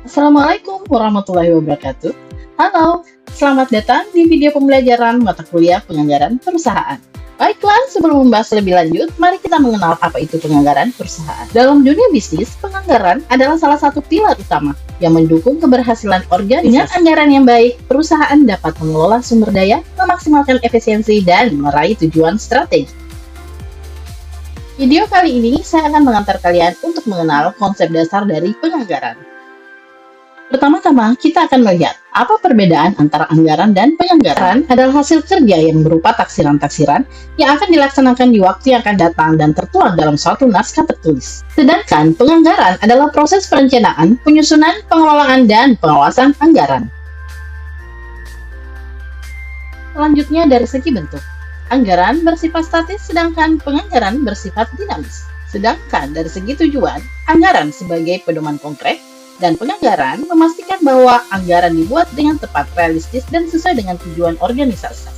Assalamualaikum warahmatullahi wabarakatuh. Halo, selamat datang di video pembelajaran mata kuliah penganggaran perusahaan. Baiklah, sebelum membahas lebih lanjut, mari kita mengenal apa itu penganggaran perusahaan. Dalam dunia bisnis, penganggaran adalah salah satu pilar utama yang mendukung keberhasilan organisasi. Dengan anggaran yang baik, perusahaan dapat mengelola sumber daya, memaksimalkan efisiensi, dan meraih tujuan strategi. Video kali ini, saya akan mengantar kalian untuk mengenal konsep dasar dari penganggaran. Pertama-tama, kita akan melihat apa perbedaan antara anggaran dan penganggaran. Adalah hasil kerja yang berupa taksiran-taksiran yang akan dilaksanakan di waktu yang akan datang dan tertuang dalam suatu naskah tertulis. Sedangkan penganggaran adalah proses perencanaan, penyusunan, pengelolaan, dan pengawasan anggaran. Selanjutnya dari segi bentuk. Anggaran bersifat statis, sedangkan penganggaran bersifat dinamis. Sedangkan dari segi tujuan, anggaran sebagai pedoman konkret, dan penganggaran memastikan bahwa anggaran dibuat dengan tepat, realistis, dan sesuai dengan tujuan organisasi.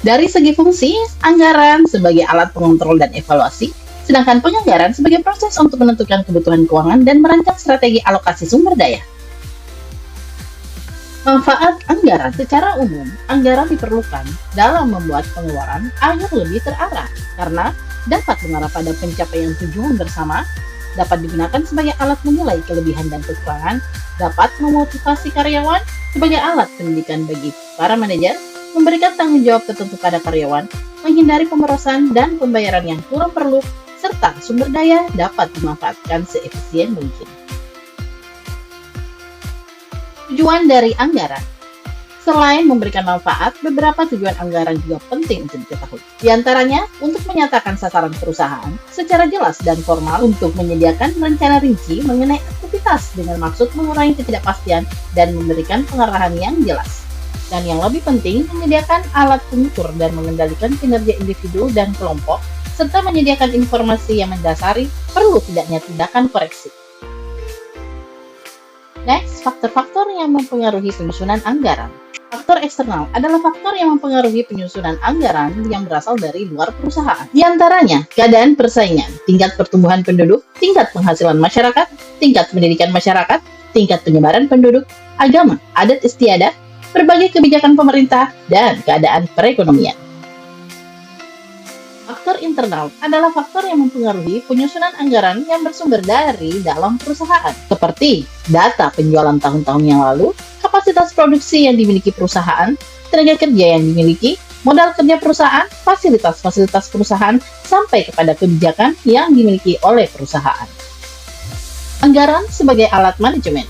Dari segi fungsi, anggaran sebagai alat pengontrol dan evaluasi, sedangkan penganggaran sebagai proses untuk menentukan kebutuhan keuangan dan merancang strategi alokasi sumber daya. Manfaat anggaran. Secara umum, anggaran diperlukan dalam membuat pengeluaran agar lebih terarah, karena dapat mengarah pada pencapaian tujuan bersama, dapat digunakan sebagai alat menilai kelebihan dan kekurangan, dapat memotivasi karyawan sebagai alat pendidikan bagi para manajer, memberikan tanggung jawab tertentu pada karyawan, menghindari pemerasan dan pembayaran yang kurang perlu, serta sumber daya dapat dimanfaatkan seefisien mungkin. Tujuan dari anggaran. Selain memberikan manfaat, beberapa tujuan anggaran juga penting untuk diketahui. Di antaranya, untuk menyatakan sasaran perusahaan secara jelas dan formal, untuk menyediakan rencana rinci mengenai aktivitas dengan maksud mengurangi ketidakpastian dan memberikan pengarahan yang jelas. Dan yang lebih penting, menyediakan alat pengukur dan mengendalikan kinerja individu dan kelompok, serta menyediakan informasi yang mendasari perlu tidaknya tindakan koreksi. Next, faktor-faktor yang mempengaruhi penyusunan anggaran. Faktor eksternal adalah faktor yang mempengaruhi penyusunan anggaran yang berasal dari luar perusahaan. Di antaranya, keadaan persaingan, tingkat pertumbuhan penduduk, tingkat penghasilan masyarakat, tingkat pendidikan masyarakat, tingkat penyebaran penduduk, agama, adat istiadat, berbagai kebijakan pemerintah, dan keadaan perekonomian. Faktor internal adalah faktor yang mempengaruhi penyusunan anggaran yang bersumber dari dalam perusahaan, seperti data penjualan tahun-tahun yang lalu, kapasitas produksi yang dimiliki perusahaan, tenaga kerja yang dimiliki, modal kerja perusahaan, fasilitas-fasilitas perusahaan, sampai kepada kebijakan yang dimiliki oleh perusahaan. Anggaran sebagai alat manajemen.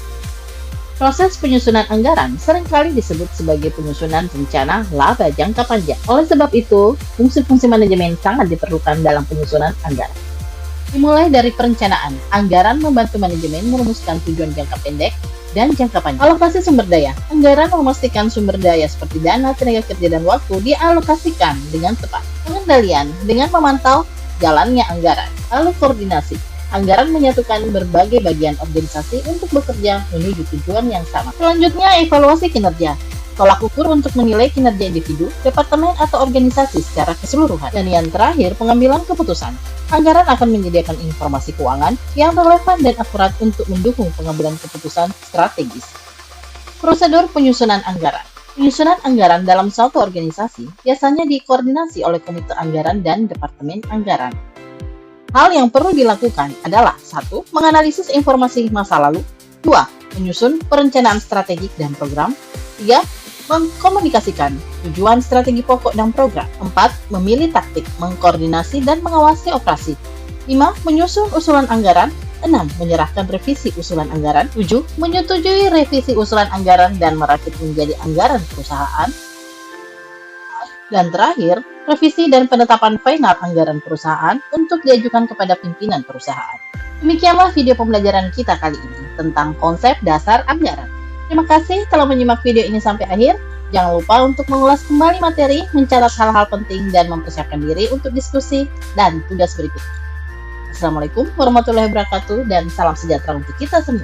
Proses penyusunan anggaran seringkali disebut sebagai penyusunan rencana laba jangka panjang. Oleh sebab itu, fungsi-fungsi manajemen sangat diperlukan dalam penyusunan anggaran. Dimulai dari perencanaan, anggaran membantu manajemen merumuskan tujuan jangka pendek dan jangka panjang. Alokasi sumber daya. Anggaran memastikan sumber daya seperti dana, tenaga kerja, dan waktu dialokasikan dengan tepat. Pengendalian dengan memantau jalannya anggaran. Lalu koordinasi. Anggaran menyatukan berbagai bagian organisasi untuk bekerja menuju tujuan yang sama. Selanjutnya, evaluasi kinerja. Tolak ukur untuk menilai kinerja individu, departemen, atau organisasi secara keseluruhan. Dan yang terakhir, pengambilan keputusan. Anggaran akan menyediakan informasi keuangan yang relevan dan akurat untuk mendukung pengambilan keputusan strategis. Prosedur penyusunan anggaran. Penyusunan anggaran dalam suatu organisasi biasanya dikoordinasi oleh komite anggaran dan departemen anggaran. Hal yang perlu dilakukan adalah 1. Menganalisis informasi masa lalu, 2. Menyusun perencanaan strategik dan program, 3. Mengkomunikasikan tujuan strategi pokok dan program, 4. Memilih taktik, mengkoordinasi dan mengawasi operasi, 5. Menyusun usulan anggaran, 6. Menyerahkan revisi usulan anggaran, 7. Menyetujui revisi usulan anggaran dan merakit menjadi anggaran perusahaan, dan terakhir, revisi dan penetapan final anggaran perusahaan untuk diajukan kepada pimpinan perusahaan. Demikianlah video pembelajaran kita kali ini tentang konsep dasar anggaran. Terima kasih telah menyimak video ini sampai akhir. Jangan lupa untuk mengulas kembali materi, mencatat hal-hal penting, dan mempersiapkan diri untuk diskusi dan tugas berikutnya. Assalamualaikum warahmatullahi wabarakatuh, dan salam sejahtera untuk kita semua.